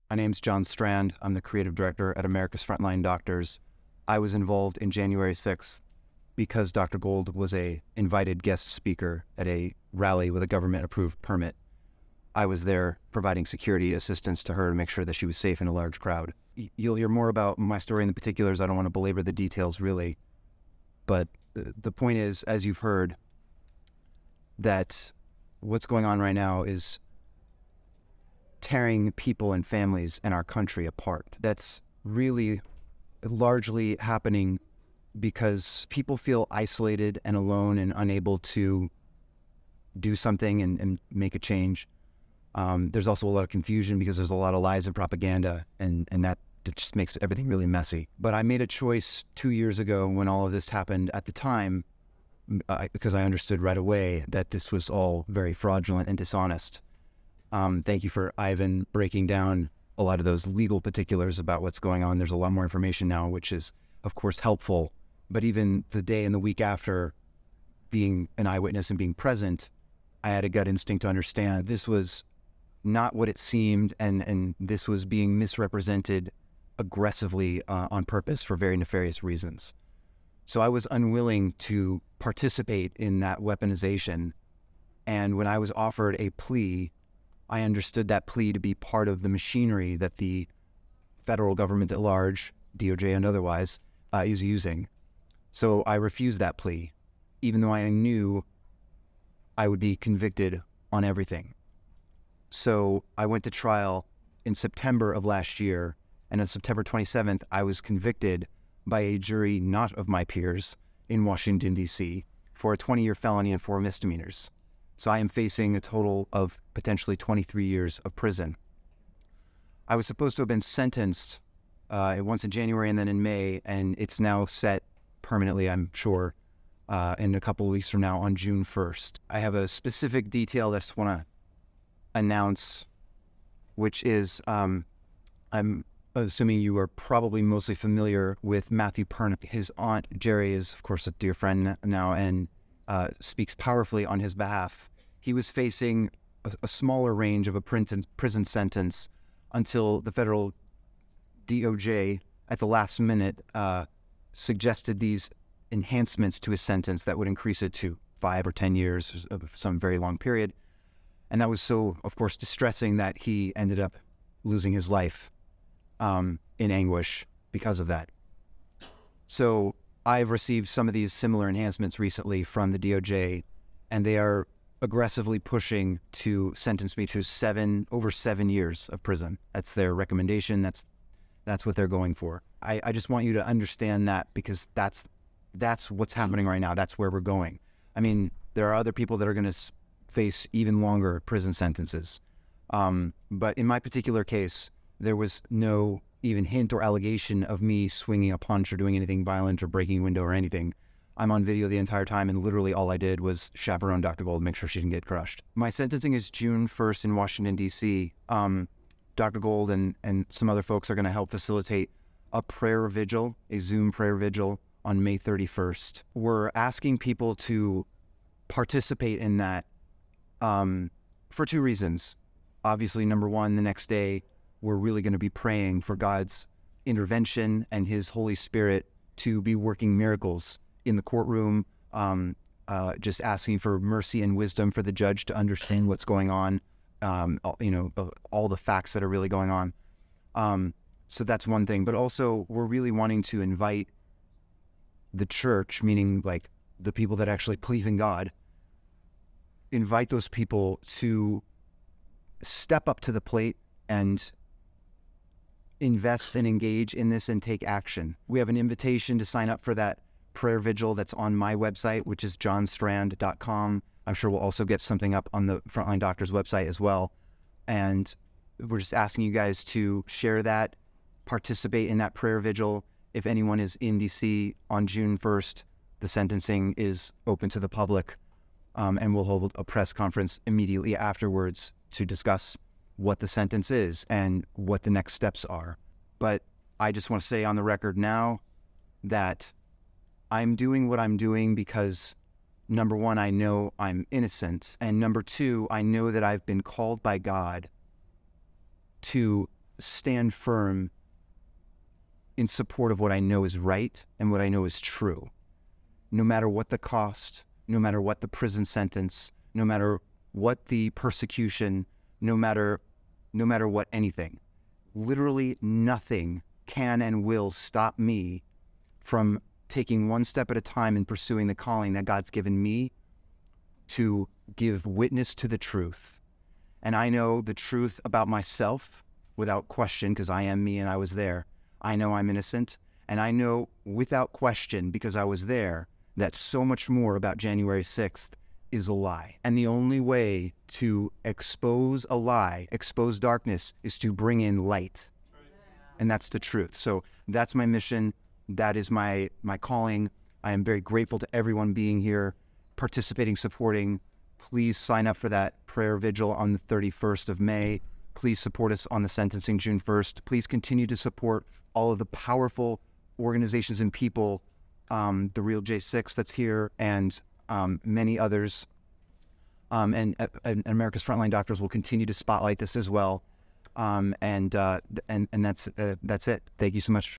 My name's John Strand. I'm the creative director at America's Frontline Doctors. I was involved in January 6th because Dr. Gold was a invited guest speaker at a rally with a government-approved permit. I was there providing security assistance to her to make sure that she was safe in a large crowd. You'll hear more about my story in the particulars. I don't want to belabor the details, really. But the point is, as you've heard, that what's going on right now is tearing people and families and our country apart. That's really largely happening because people feel isolated and alone and unable to do something and make a change. There's also a lot of confusion because there's a lot of lies and propaganda, and that just makes everything really messy. But I made a choice 2 years ago when all of this happened. At the time, because I understood right away that this was all very fraudulent and dishonest. Thank you for Ivan breaking down a lot of those legal particulars about what's going on. There's a lot more information now, which is, of course, helpful. But even the day and the week after being an eyewitness and being present, I had a gut instinct to understand this was not what it seemed, and this was being misrepresented aggressively on purpose for very nefarious reasons. So I was unwilling to participate in that weaponization. And when I was offered a plea, I understood that plea to be part of the machinery that the federal government at large, DOJ and otherwise, is using. So I refused that plea, even though I knew I would be convicted on everything. So I went to trial in September of last year, and on September 27th, I was convicted by a jury not of my peers in Washington, D.C., for a 20-year felony and 4 misdemeanors. So I am facing a total of potentially 23 years of prison. I was supposed to have been sentenced once in January and then in May, and it's now set permanently, I'm sure, in a couple of weeks from now on June 1st. I have a specific detail that I just want to announce, which is I'm assuming you are probably mostly familiar with Matthew Pernick. His aunt, Jerry, is, of course, a dear friend now and speaks powerfully on his behalf. He was facing a smaller range of a prison sentence until the federal DOJ, at the last minute, suggested these enhancements to his sentence that would increase it to 5 or 10 years of some very long period. And that was so, of course, distressing that he ended up losing his life in anguish because of that. So I've received some of these similar enhancements recently from the DOJ, and they are aggressively pushing to sentence me to over 7 years of prison. That's their recommendation. That's what they're going for. I just want you to understand that, because that's what's happening right now. That's where we're going. I mean, there are other people that are going to face even longer prison sentences. But in my particular case, there was no even hint or allegation of me swinging a punch or doing anything violent or breaking a window or anything. I'm on video the entire time, and literally all I did was chaperone Dr. Gold, make sure she didn't get crushed. My sentencing is June 1st in Washington, D.C. Dr. Gold and some other folks are going to help facilitate a prayer vigil, a Zoom prayer vigil on May 31st. We're asking people to participate in that for 2 reasons. Obviously, number one, the next day, we're really going to be praying for God's intervention and His Holy Spirit to be working miracles in the courtroom, just asking for mercy and wisdom for the judge to understand what's going on, all the facts that are really going on. So that's one thing. But also, we're really wanting to invite the church, meaning like the people that actually believe in God, invite those people to step up to the plate and invest and engage in this and take action. We have an invitation to sign up for that prayer vigil that's on my website, which is johnstrand.com. I'm sure we'll also get something up on the Frontline Doctors website as well. And we're just asking you guys to share that, participate in that prayer vigil. If anyone is in DC on June 1st, the sentencing is open to the public, and we'll hold a press conference immediately afterwards to discuss what the sentence is and what the next steps are. But I just want to say on the record now that I'm doing what I'm doing because, number one, I know I'm innocent, and number two, I know that I've been called by God to stand firm in support of what I know is right and what I know is true, no matter what the cost, no matter what the prison sentence, no matter what the persecution, no matter what anything. Literally nothing can and will stop me from taking one step at a time and pursuing the calling that God's given me to give witness to the truth. And I know the truth about myself without question, because I am me and I was there. I know I'm innocent, and I know without question, because I was there, that so much more about January 6th is a lie. And the only way to expose a lie, expose darkness, is to bring in light. And that's the truth. So that's my mission. That is my calling. I am very grateful to everyone being here, participating, supporting. Please sign up for that prayer vigil on the 31st of May. Please support us on the sentencing June 1st. Please continue to support all of the powerful organizations and people, the Real J6 that's here, and many others. And America's Frontline Doctors will continue to spotlight this as well. And that's it. Thank you so much.